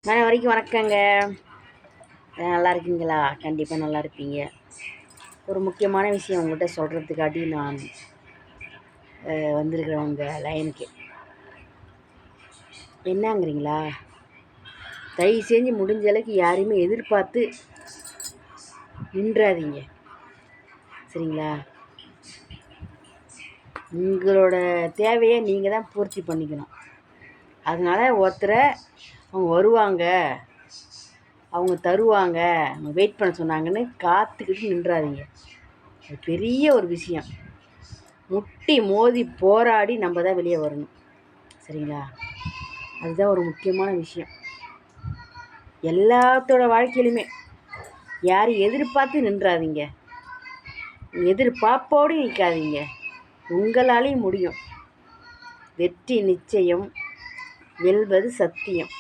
வரைக்கும் வணக்கங்க. நல்லா இருக்கீங்களா? கண்டிப்பாக நல்லா இருப்பீங்க. ஒரு முக்கியமான விஷயம் உங்கள்கிட்ட சொல்கிறதுக்காட்டி நான் வந்திருக்கிறேன் உங்கள் லைனுக்கு. என்னங்கிறீங்களா? தயவு செஞ்சு முடிஞ்ச அளவுக்கு யாரையுமே எதிர்பார்த்து நின்றாதீங்க, சரிங்களா? உங்களோட தேவையை நீங்கள் தான் பூர்த்தி பண்ணிக்கணும். அதனால் ஒருத்தரை அவங்க வருவாங்க, அவங்க தருவாங்க, அவங்க வெயிட் பண்ண சொன்னாங்கன்னு காத்துக்கிட்டு நின்றாதீங்க. அது பெரிய ஒரு விஷயம். முட்டி மோதி போராடி நம்ம தான் வெளியே வரணும், சரிங்களா? அதுதான் ஒரு முக்கியமான விஷயம். எல்லாத்தோட வாழ்க்கையிலுமே யாரும் எதிர்பார்த்து நின்றாதீங்க, எதிர்பார்ப்போடு நிற்காதீங்க. உங்களாலேயும் முடியும். வெற்றி நிச்சயம், வெல்வது சத்தியம்.